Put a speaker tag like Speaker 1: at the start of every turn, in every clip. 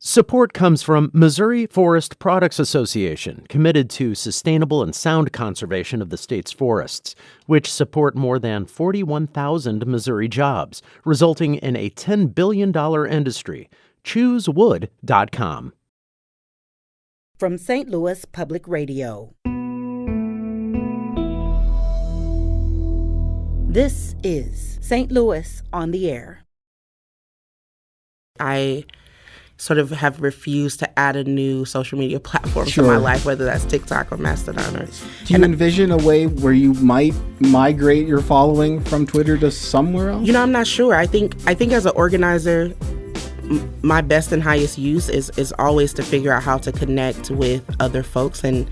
Speaker 1: Support comes from Missouri Forest Products Association, committed to sustainable and sound conservation of the state's forests, which support more than 41,000 Missouri jobs, resulting in a $10 billion industry. ChooseWood.com.
Speaker 2: From St. Louis Public Radio. This is St. Louis on the Air.
Speaker 3: I sort of have refused to add a new social media platform to my life, whether that's TikTok or Mastodon.
Speaker 4: Do you envision a way where you might migrate your following from Twitter to somewhere else?
Speaker 3: You know, I'm not sure. I think as an organizer, my best and highest use is always to figure out how to connect with other folks, and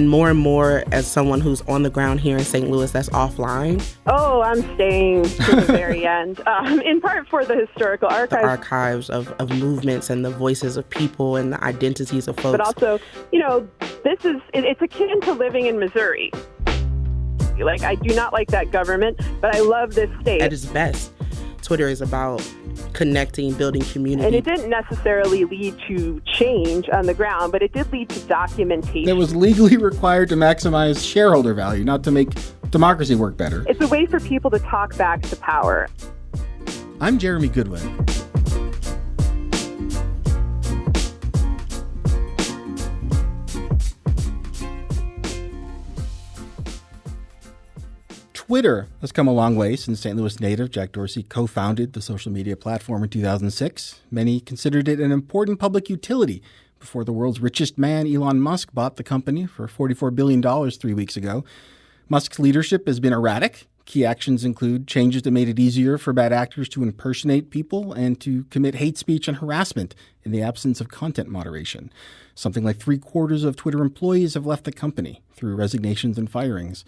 Speaker 3: more as someone who's on the ground here in St. Louis that's offline.
Speaker 5: Oh, I'm staying to the very end, in part for the historical archives.
Speaker 3: The archives of movements and the voices of people and the identities of folks.
Speaker 5: But also, you know, it's akin to living in Missouri. Like, I do not like that government, but I love this state.
Speaker 3: At its best, Twitter is about connecting, building community.
Speaker 5: And it didn't necessarily lead to change on the ground, but it did lead to documentation.
Speaker 4: It was legally required to maximize shareholder value, not to make democracy work better.
Speaker 5: It's a way for people to talk back to power.
Speaker 4: I'm Jeremy Goodwin. Twitter has come a long way since St. Louis native Jack Dorsey co-founded the social media platform in 2006. Many considered it an important public utility before the world's richest man, Elon Musk, bought the company for $44 billion 3 weeks ago. Musk's leadership has been erratic. Key actions include changes that made it easier for bad actors to impersonate people and to commit hate speech and harassment in the absence of content moderation. Something like 3/4 of Twitter employees have left the company through resignations and firings.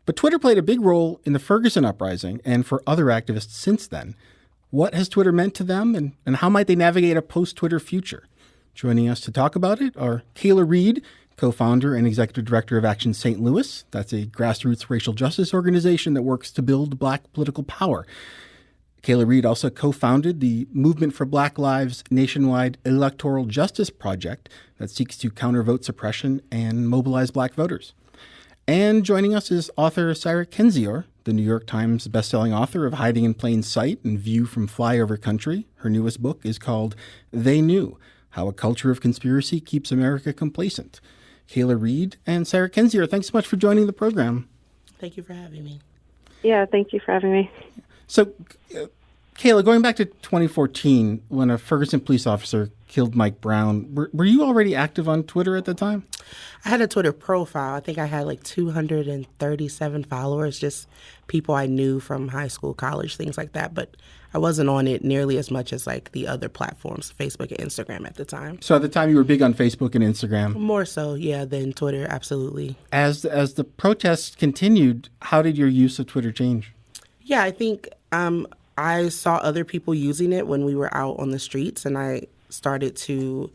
Speaker 4: But Twitter played a big role in the Ferguson uprising and for other activists since then. What has Twitter meant to them, and how might they navigate a post-Twitter future? Joining us to talk about it are Kayla Reed, co-founder and executive director of Action St. Louis. That's a grassroots racial justice organization that works to build Black political power. Kayla Reed also co-founded the Movement for Black Lives nationwide electoral justice project that seeks to counter vote suppression and mobilize Black voters. And joining us is author Sarah Kendzior, the New York Times bestselling author of Hiding in Plain Sight and View from Flyover Country. Her newest book is called They Knew: How a Culture of Conspiracy Keeps America Complacent. Kayla Reed and Sarah Kendzior, thanks so much for joining the program.
Speaker 3: Thank you for having me.
Speaker 5: Yeah, thank you for having me.
Speaker 4: So, Kayla, going back to 2014, when a Ferguson police officer killed Mike Brown, were you already active on Twitter at the time?
Speaker 3: I had a Twitter profile. I think I had like 237 followers, just people I knew from high school, college, things like that. But I wasn't on it nearly as much as like the other platforms, Facebook and Instagram at the time.
Speaker 4: So at the time you were big on Facebook and Instagram?
Speaker 3: More so, yeah, than Twitter, absolutely.
Speaker 4: As the protests continued, how did your use of Twitter change?
Speaker 3: Yeah, I think I saw other people using it when we were out on the streets, and I started to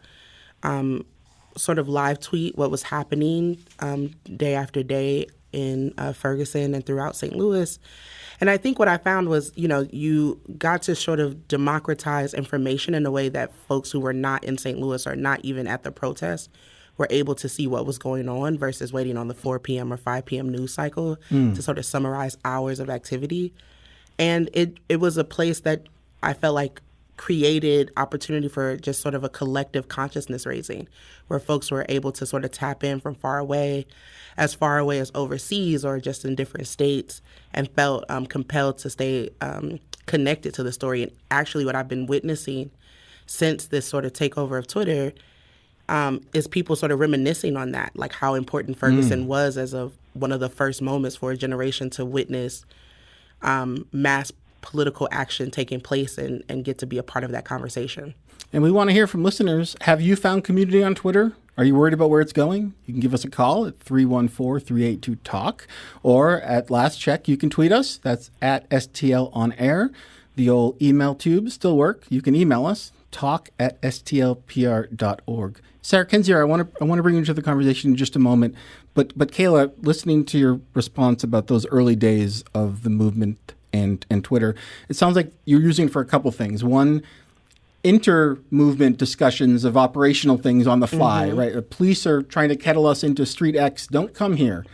Speaker 3: sort of live tweet what was happening day after day in Ferguson and throughout St. Louis. And I think what I found was, you know, you got to sort of democratize information in a way that folks who were not in St. Louis or not even at the protest were able to see what was going on versus waiting on the 4 p.m. or 5 p.m. news cycle to sort of summarize hours of activity. And it was a place that I felt like created opportunity for just sort of a collective consciousness raising, where folks were able to sort of tap in from far away as overseas or just in different states, and felt compelled to stay connected to the story. And actually what I've been witnessing since this sort of takeover of Twitter is people sort of reminiscing on that, like how important Ferguson was as one of the first moments for a generation to witness mass political action taking place and get to be a part of that conversation.
Speaker 4: And we want to hear from listeners. Have you found community on Twitter? Are you worried about where it's going? You can give us a call at 314-382-TALK. Or at last check, you can tweet us. That's at STL on air. The old email tubes still work. You can email us, talk@stlpr.org. Sarah Kendzior, I want to bring you into the conversation in just a moment. But Kayla, listening to your response about those early days of the movement and Twitter, it sounds like you're using it for a couple things. One, inter-movement discussions of operational things on the fly, right? The police are trying to kettle us into street X, don't come here.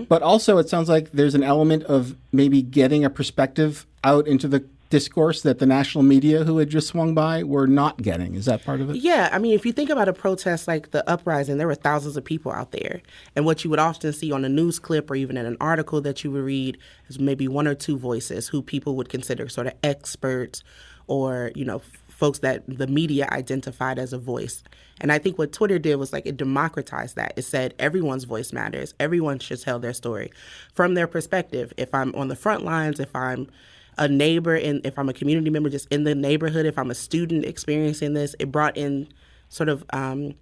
Speaker 4: But also it sounds like there's an element of maybe getting a perspective out into the discourse that the national media who had just swung by were not getting. Is that part of it?
Speaker 3: Yeah, I mean, if you think about a protest like the uprising, there were thousands of people out there. And what you would often see on a news clip or even in an article that you would read is maybe one or two voices who people would consider sort of experts or, folks that the media identified as a voice. And I think what Twitter did was like it democratized that. It said everyone's voice matters. Everyone should tell their story from their perspective. If I'm on the front lines, if I'm a neighbor, and if I'm a community member just in the neighborhood, if I'm a student experiencing this, it brought in sort of a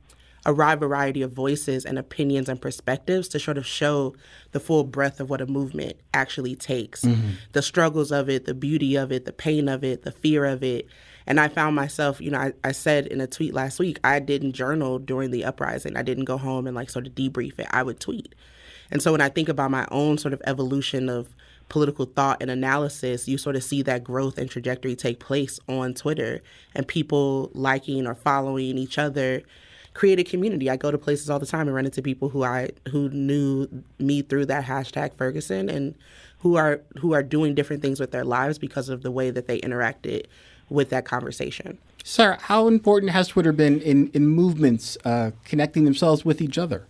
Speaker 3: wide variety of voices and opinions and perspectives to sort of show the full breadth of what a movement actually takes. The struggles of it, the beauty of it, the pain of it, the fear of it. And I found myself, I said in a tweet last week, I didn't journal during the uprising. I didn't go home and like sort of debrief it. I would tweet. And so when I think about my own sort of evolution of political thought and analysis, you sort of see that growth and trajectory take place on Twitter, and people liking or following each other create a community. I go to places all the time and run into people who knew me through that hashtag Ferguson, and who are doing different things with their lives because of the way that they interacted with that conversation.
Speaker 4: Sarah, how important has Twitter been in movements connecting themselves with each other?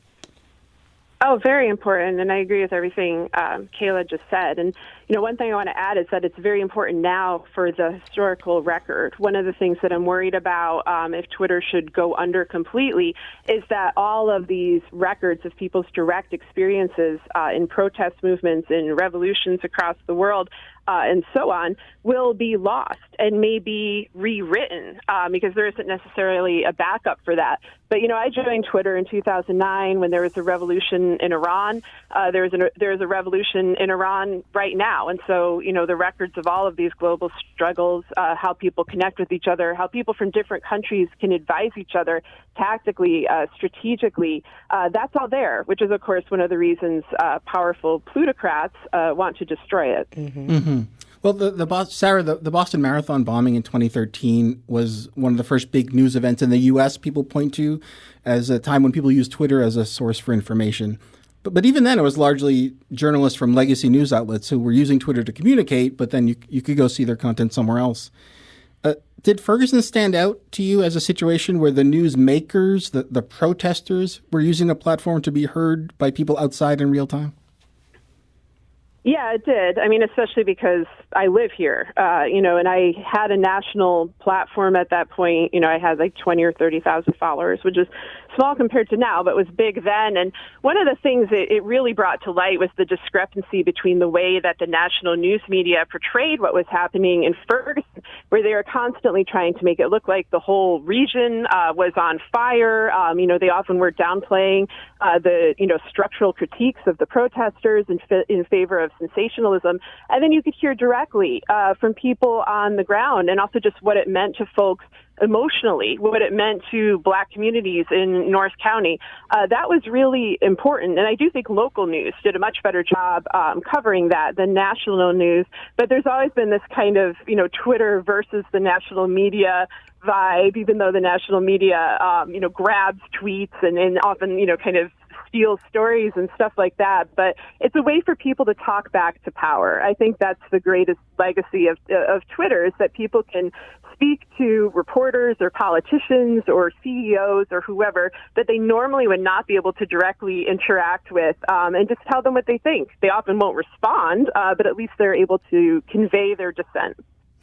Speaker 5: Oh, very important, and I agree with everything Kayla just said. And, one thing I want to add is that it's very important now for the historical record. One of the things that I'm worried about if Twitter should go under completely is that all of these records of people's direct experiences in protest movements, in revolutions across the world, and so on, will be lost and may be rewritten because there isn't necessarily a backup for that. But, I joined Twitter in 2009 when there was a revolution in Iran. There's a revolution in Iran right now. And so, the records of all of these global struggles, how people connect with each other, how people from different countries can advise each other tactically, strategically, that's all there, which is, of course, one of the reasons powerful plutocrats want to destroy it.
Speaker 4: Well, Sarah, the Boston Marathon bombing in 2013 was one of the first big news events in the U.S. people point to as a time when people used Twitter as a source for information. But even then, it was largely journalists from legacy news outlets who were using Twitter to communicate, but then you could go see their content somewhere else. Did Ferguson stand out to you as a situation where the news makers, the protesters, were using a platform to be heard by people outside in real time?
Speaker 5: Yeah, it did. I mean, especially because I live here, and I had a national platform at that point. I had like 20 or 30,000 followers, which is small compared to now, but was big then. And one of the things it really brought to light was the discrepancy between the way that the national news media portrayed what was happening in Ferguson, where they were constantly trying to make it look like the whole region was on fire. They often were downplaying the structural critiques of the protesters in favor of sensationalism. And then you could hear directly from people on the ground, and also just what it meant to folks emotionally, what it meant to Black communities in North County. That was really important. And I do think local news did a much better job covering that than national news. But there's always been this kind of, Twitter versus the national media vibe, even though the national media, grabs tweets and often, kind of steals stories and stuff like that. But it's a way for people to talk back to power. I think that's the greatest legacy of Twitter, is that people can speak to reporters or politicians or CEOs or whoever that they normally would not be able to directly interact with, and just tell them what they think. They often won't respond, but at least they're able to convey their dissent.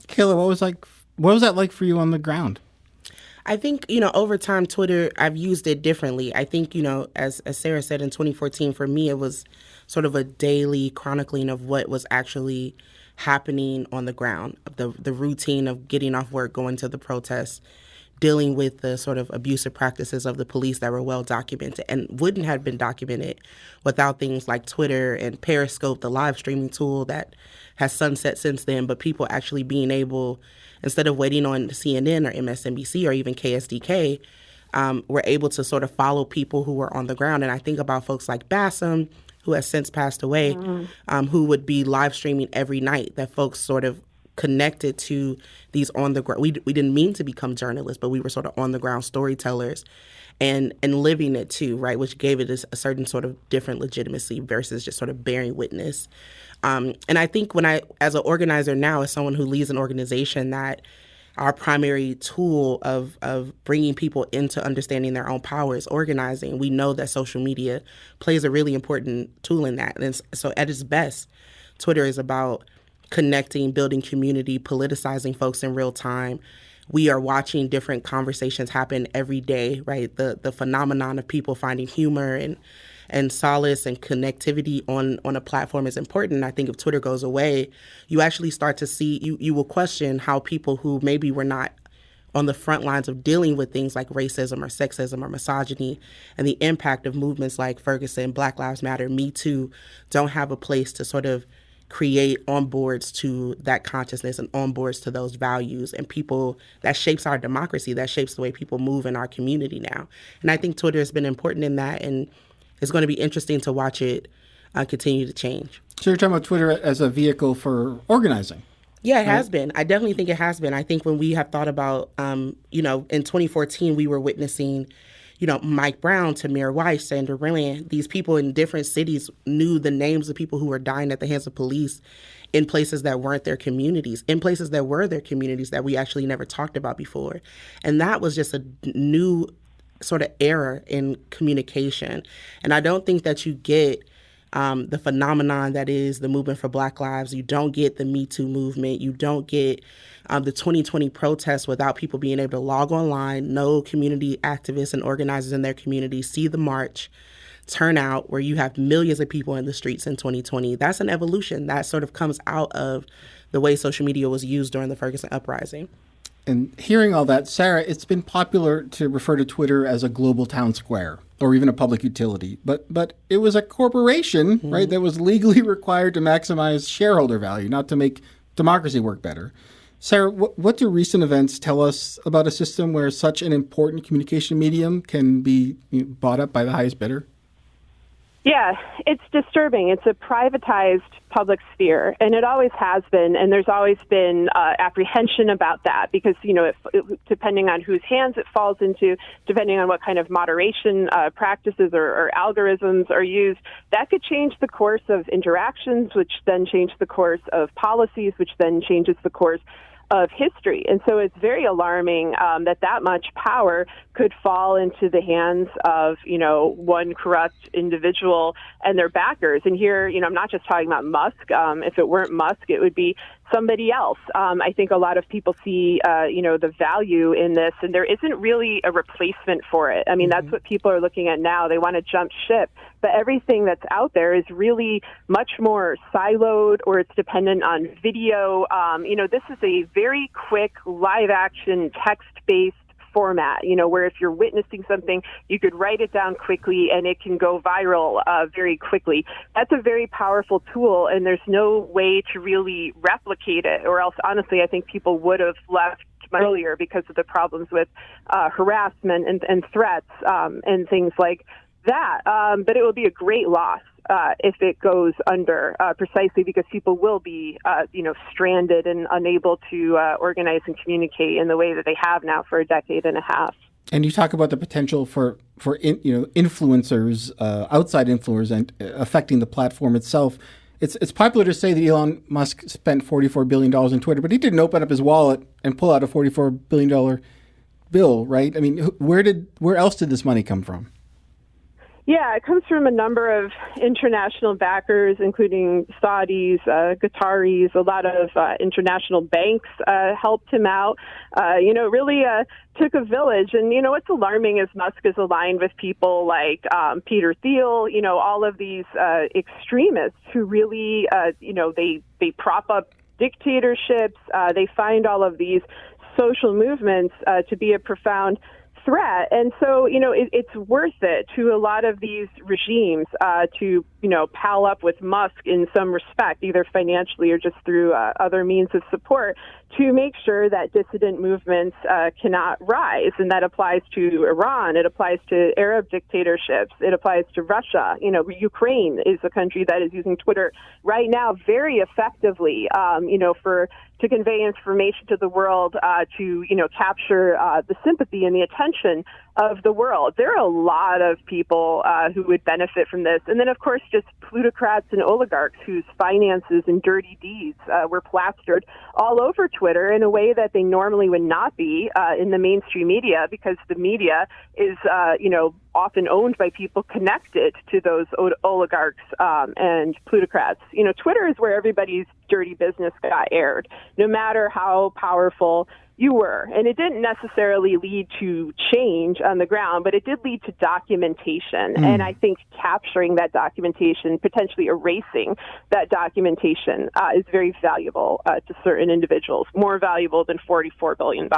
Speaker 4: Kayla, what was that like for you on the ground?
Speaker 3: I think, over time, Twitter, I've used it differently. I think, as Sarah said, in 2014, for me, it was sort of a daily chronicling of what was actually happening on the ground, the routine of getting off work, going to the protests, dealing with the sort of abusive practices of the police that were well documented and wouldn't have been documented without things like Twitter and Periscope, the live streaming tool that has sunset since then, but people actually being able, instead of waiting on CNN or MSNBC or even KSDK, were able to sort of follow people who were on the ground. And I think about folks like Bassem, who has since passed away, who would be live streaming every night, that folks sort of connected to these on the ground. We didn't mean to become journalists, but we were sort of on the ground storytellers and living it too, right? Which gave it a certain sort of different legitimacy versus just sort of bearing witness. And I think as an organizer now, as someone who leads an organization, that our primary tool of bringing people into understanding their own power is organizing. We know that social media plays a really important tool in that. And so at its best, Twitter is about connecting, building community, politicizing folks in real time. We are watching different conversations happen every day, right? The phenomenon of people finding humor and solace and connectivity on a platform is important. I think if Twitter goes away, you actually start to see, you will question how people who maybe were not on the front lines of dealing with things like racism or sexism or misogyny and the impact of movements like Ferguson, Black Lives Matter, Me Too, don't have a place to sort of create onboards to that consciousness and onboards to those values and people that shapes our democracy, that shapes the way people move in our community now. And I think Twitter has been important in that, and it's going to be interesting to watch it continue to change.
Speaker 4: So you're talking about Twitter as a vehicle for organizing?
Speaker 3: Yeah, it has been. I definitely think it has been. I think when we have thought about, in 2014, we were witnessing, Mike Brown, Tamir Rice, Sandra Bland. These people in different cities knew the names of people who were dying at the hands of police in places that weren't their communities, in places that were their communities that we actually never talked about before. And that was just a new sort of era in communication. And I don't think that you get the phenomenon that is the movement for Black Lives. You don't get the Me Too movement. You don't get the 2020 protests without people being able to log online, know community activists and organizers in their community, see the march, turn out, where you have millions of people in the streets in 2020. That's an evolution that sort of comes out of the way social media was used during the Ferguson uprising.
Speaker 4: And hearing all that, Sarah, it's been popular to refer to Twitter as a global town square or even a public utility. But it was a corporation, right, that was legally required to maximize shareholder value, not to make democracy work better. Sarah, what do recent events tell us about a system where such an important communication medium can be bought up by the highest bidder?
Speaker 5: Yeah, it's disturbing. It's a privatized public sphere, and it always has been, and there's always been apprehension about that because, depending on whose hands it falls into, depending on what kind of moderation practices or algorithms are used, that could change the course of interactions, which then change the course of policies, which then changes the course of history. And so it's very alarming that much power could fall into the hands of, one corrupt individual and their backers. And here, I'm not just talking about Musk. If it weren't Musk, it would be somebody else. I think a lot of people see, the value in this, and there isn't really a replacement for it. I mean, that's what people are looking at now. They want to jump ship, but everything that's out there is really much more siloed, or it's dependent on video. This is a very quick live action text-based format, where if you're witnessing something, you could write it down quickly and it can go viral very quickly. That's a very powerful tool, and there's no way to really replicate it, or else, honestly, I think people would have left earlier because of the problems with harassment and threats and things like that. But it will be a great loss if it goes under, precisely because people will be, stranded and unable to organize and communicate in the way that they have now for a decade and a half.
Speaker 4: And you talk about the potential for influencers, outside influencers, and affecting the platform itself. It's popular to say that Elon Musk spent $44 billion in Twitter, but he didn't open up his wallet and pull out a $44 billion bill, right? I mean, where else did this money come from?
Speaker 5: Yeah, it comes from a number of international backers, including Saudis, Qataris. A lot of international banks helped him out. Really took a village. And, what's alarming is Musk is aligned with people like Peter Thiel, all of these extremists who really, they prop up dictatorships. They find all of these social movements to be a profound threat. And so, it's worth it to a lot of these regimes to, pal up with Musk in some respect, either financially or just through other means of support, to make sure that dissident movements cannot rise. And that applies to Iran. It applies to Arab dictatorships. It applies to Russia. Ukraine is a country that is using Twitter right now very effectively, to convey information to the world, to capture the sympathy and the attention of the world. There are a lot of people who would benefit from this. And then, of course, just plutocrats and oligarchs whose finances and dirty deeds were plastered all over Twitter in a way that they normally would not be in the mainstream media, because the media is, often owned by people connected to those oligarchs and plutocrats. Twitter is where everybody's dirty business got aired, no matter how powerful you were. And it didn't necessarily lead to change on the ground, but it did lead to documentation. And I think capturing that documentation, potentially erasing that documentation, is very valuable to certain individuals, more valuable than $44 billion.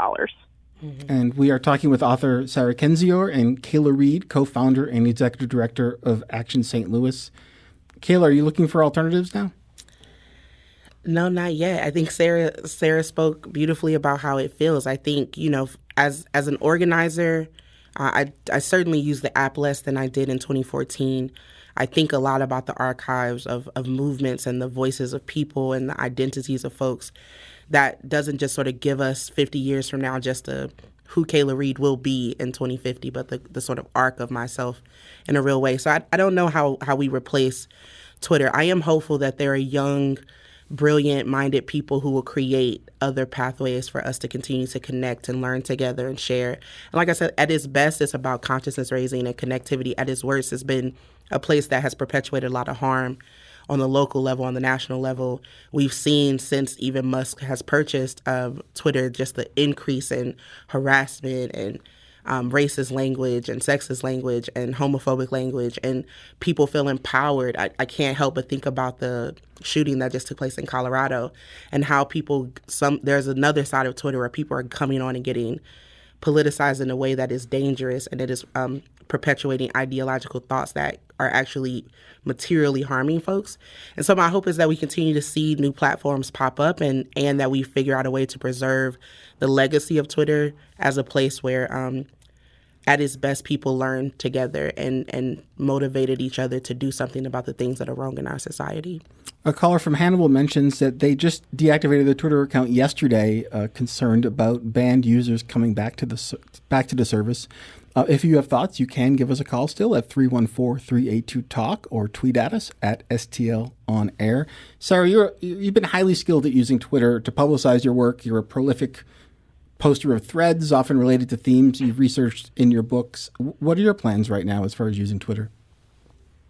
Speaker 4: And we are talking with author Sarah Kendzior and Kayla Reed, co-founder and executive director of Action St. Louis. Kayla, are you looking for alternatives now?
Speaker 3: No, not yet. I think Sarah spoke beautifully about how it feels. I think, as an organizer, I certainly use the app less than I did in 2014. I think a lot about the archives of movements and the voices of people and the identities of folks. That doesn't just sort of give us 50 years from now just who Kayla Reed will be in 2050, but the sort of arc of myself in a real way. So I don't know how we replace Twitter. I am hopeful that there are young, brilliant-minded people who will create other pathways for us to continue to connect and learn together and share. And like I said, at its best, it's about consciousness raising and connectivity. At its worst, it's been a place that has perpetuated a lot of harm on the local level, on the national level. We've seen since even Musk has purchased Twitter, just the increase in harassment and racist language and sexist language and homophobic language, and people feel empowered. I can't help but think about the shooting that just took place in Colorado and how there's another side of Twitter where people are coming on and getting politicized in a way that is dangerous, and it is perpetuating ideological thoughts that are actually materially harming folks. And so my hope is that we continue to see new platforms pop up and that we figure out a way to preserve the legacy of Twitter as a place where at its best people learn together and motivated each other to do something about the things that are wrong in our society.
Speaker 4: A caller from Hannibal mentions that they just deactivated their Twitter account yesterday, concerned about banned users coming back to the service. If you have thoughts, you can give us a call still at 314-382-TALK or tweet at us at STL on air. Sarah, you've been highly skilled at using Twitter to publicize your work. You're a prolific poster of threads, often related to themes you've researched in your books. What are your plans right now as far as using Twitter?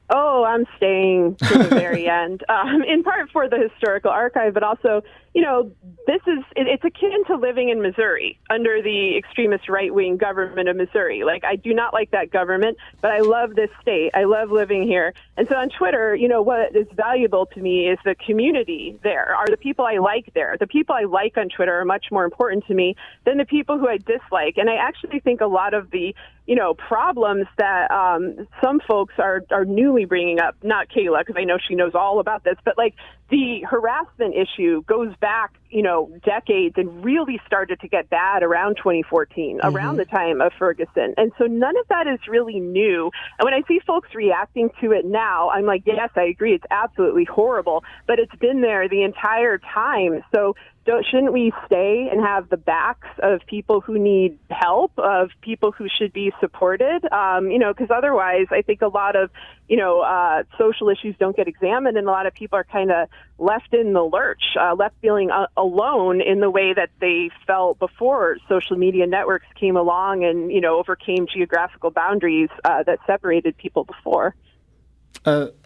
Speaker 5: Oh, I'm staying to the very end, in part for the historical archive, but also, it's akin to living in Missouri under the extremist right-wing government of Missouri. Like, I do not like that government, but I love this state. I love living here. And so on Twitter, what is valuable to me is the community there, are the people I like there. The people I like on Twitter are much more important to me than the people who I dislike. And I actually think a lot of the problems that some folks are newly bringing up, not Kayla, because I know she knows all about this, but like the harassment issue goes back, decades and really started to get bad around 2014, around the time of Ferguson. And so none of that is really new. And when I see folks reacting to it now, I'm like, yes, I agree. It's absolutely horrible, but it's been there the entire time. So shouldn't we stay and have the backs of people who need help, of people who should be supported? Because otherwise I think a lot of, social issues don't get examined, and a lot of people are kind of left in the lurch, left feeling alone in the way that they felt before social media networks came along and, overcame geographical boundaries that separated people before.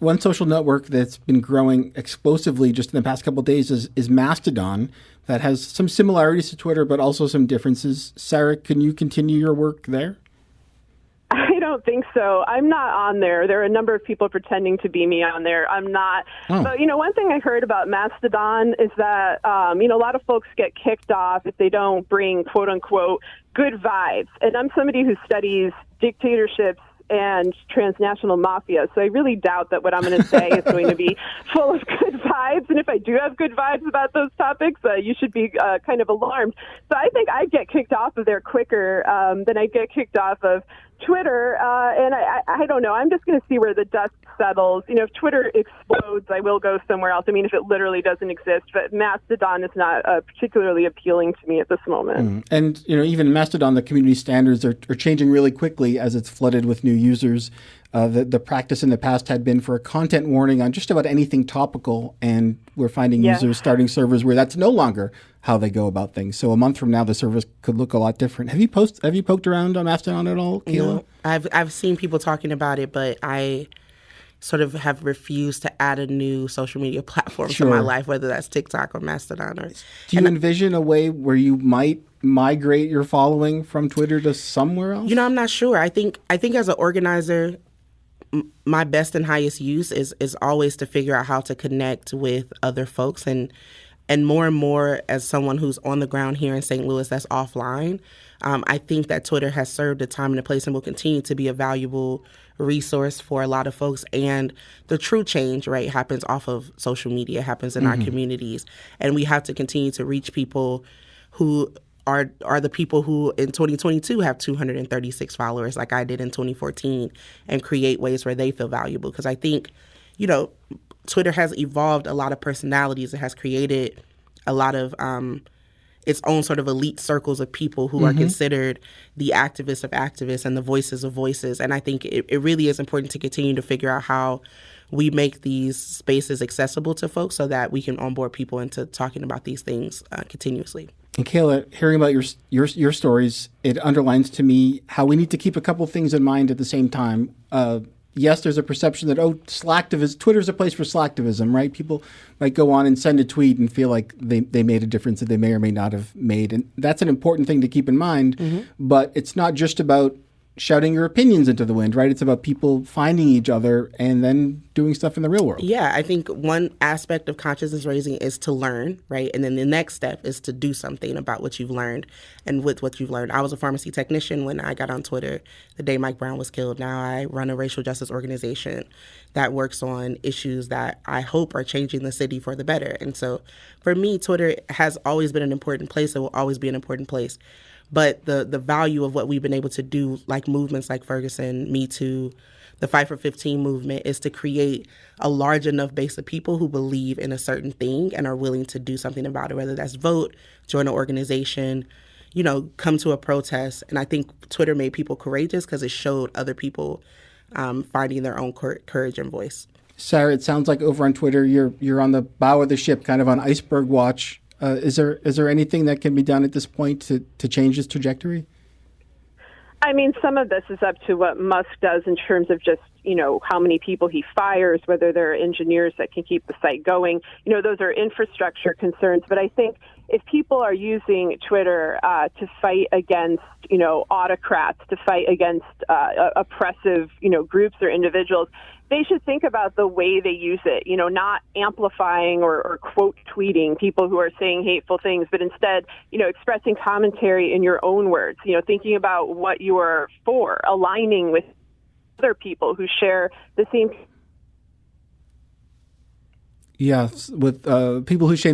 Speaker 4: One social network that's been growing explosively just in the past couple of days is Mastodon, that has some similarities to Twitter, but also some differences. Sarah, can you continue your work there?
Speaker 5: I don't think so. I'm not on there. There are a number of people pretending to be me on there. I'm not.
Speaker 4: Oh.
Speaker 5: But, one thing I heard about Mastodon is that, a lot of folks get kicked off if they don't bring, quote unquote, good vibes. And I'm somebody who studies dictatorships, and transnational mafia. So I really doubt that what I'm going to say is going to be full of good vibes. And if I do have good vibes about those topics, you should be kind of alarmed. So I think I'd get kicked off of there quicker than I get kicked off of Twitter. And I don't know. I'm just going to see where the dust settles. You know, if Twitter explodes, I will go somewhere else. I mean, if it literally doesn't exist. But Mastodon is not particularly appealing to me at this moment.
Speaker 4: And, you know, even Mastodon, the community standards are changing really quickly as it's flooded with new users. The practice in the past had been for a content warning on just about anything topical, and we're finding users starting servers where that's no longer how they go about things. So a month from now, the service could look a lot different. Have you poked around on Mastodon at all, Kayla?
Speaker 3: No, I've seen people talking about it, but I sort of have refused to add a new social media platform to my life, whether that's TikTok or Mastodon.
Speaker 4: Do you envision a way where you might migrate your following from Twitter to somewhere else?
Speaker 3: You know, I'm not sure. I think as an organizer, my best and highest use is always to figure out how to connect with other folks, and more as someone who's on the ground here in St. Louis that's offline. I think that Twitter has served a time and a place and will continue to be a valuable resource for a lot of folks. And the true change, right, happens off of social media, happens in our communities. And we have to continue to reach people who are the people who in 2022 have 236 followers like I did in 2014, and create ways where they feel valuable. Because I think, you know, Twitter has evolved a lot of personalities. It has created a lot of its own sort of elite circles of people who are considered the activists of activists and the voices of voices. And I think it really is important to continue to figure out how we make these spaces accessible to folks so that we can onboard people into talking about these things continuously.
Speaker 4: And Kayla, hearing about your stories, it underlines to me how we need to keep a couple things in mind at the same time. Yes, there's a perception that, Twitter's a place for slacktivism, right? People might go on and send a tweet and feel like they made a difference that they may or may not have made. And that's an important thing to keep in mind. But it's not just about shouting your opinions into the wind, right? It's about people finding each other and then doing stuff in the real world.
Speaker 3: Yeah, I think one aspect of consciousness raising is to learn, right? And then the next step is to do something about what you've learned and with what you've learned. I was a pharmacy technician when I got on Twitter the day Mike Brown was killed. Now I run a racial justice organization that works on issues that I hope are changing the city for the better. And so for me, Twitter has always been an important place. It will always be an important place. But the value of what we've been able to do, like movements like Ferguson, Me Too, the Fight for 15 movement, is to create a large enough base of people who believe in a certain thing and are willing to do something about it, whether that's vote, join an organization, you know, come to a protest. And I think Twitter made people courageous because it showed other people finding their own courage and voice.
Speaker 4: Sarah, it sounds like over on Twitter, you're on the bow of the ship, kind of on iceberg watch. Is there anything that can be done at this point to change this trajectory?
Speaker 5: I mean, some of this is up to what Musk does in terms of just, you know, how many people he fires, whether there are engineers that can keep the site going. You know, those are infrastructure concerns. But I think if people are using Twitter to fight against, you know, autocrats, to fight against oppressive, you know, groups or individuals, they should think about the way they use it, you know, not amplifying or quote tweeting people who are saying hateful things, but instead, you know, expressing commentary in your own words, you know, thinking about what you are for, aligning with other people who share the same.
Speaker 4: Yeah, with people who share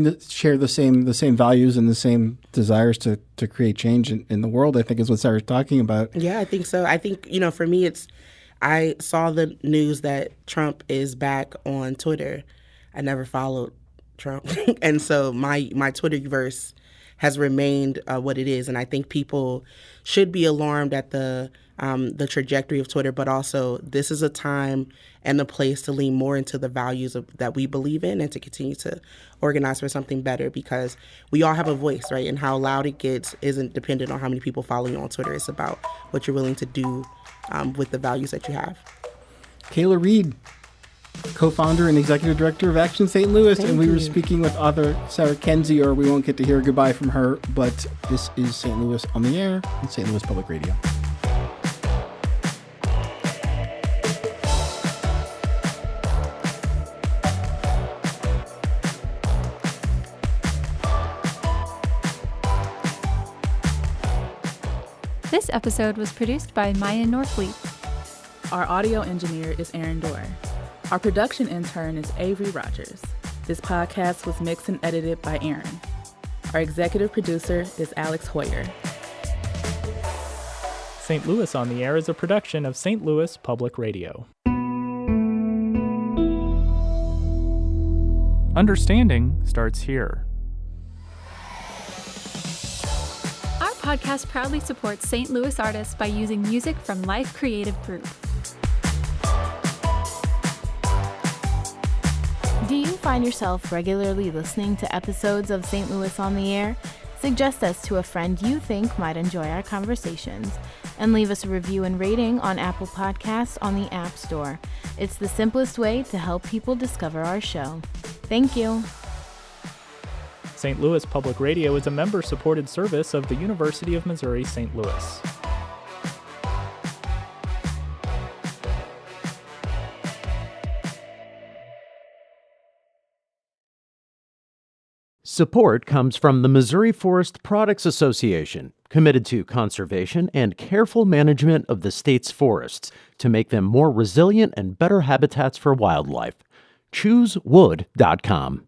Speaker 4: the same values and the same desires to create change in the world, I think is what Sarah's talking about.
Speaker 3: Yeah, I think so. I think, you know, for me, I saw the news that Trump is back on Twitter. I never followed Trump. And so my Twitterverse has remained what it is. And I think people should be alarmed at the trajectory of Twitter, but also this is a time and a place to lean more into the values that we believe in and to continue to organize for something better, because we all have a voice, right? And how loud it gets isn't dependent on how many people follow you on Twitter. It's about what you're willing to do with the values that you have.
Speaker 4: Kayla Reed, co-founder and executive director of Action St. Louis. And we were speaking with author Sarah Kendzior, or we won't get to hear goodbye from her, but this is St. Louis on the Air on St. Louis Public Radio.
Speaker 6: This episode was produced by Maya Norfleet. Our audio engineer is Aaron Dorr. Our production intern is Avery Rogers. This podcast was mixed and edited by Aaron. Our executive producer is Alex Hoyer.
Speaker 7: St. Louis on the Air is a production of St. Louis Public Radio. Understanding starts here.
Speaker 8: Our podcast proudly supports St. Louis artists by using music from Life Creative Group.
Speaker 9: Do you find yourself regularly listening to episodes of St. Louis on the Air? Suggest us to a friend you think might enjoy our conversations, and leave us a review and rating on Apple Podcasts on the App Store. It's the simplest way to help people discover our show. Thank you.
Speaker 7: St. Louis Public Radio is a member-supported service of the University of Missouri St. Louis.
Speaker 1: Support comes from the Missouri Forest Products Association, committed to conservation and careful management of the state's forests to make them more resilient and better habitats for wildlife. ChooseWood.com.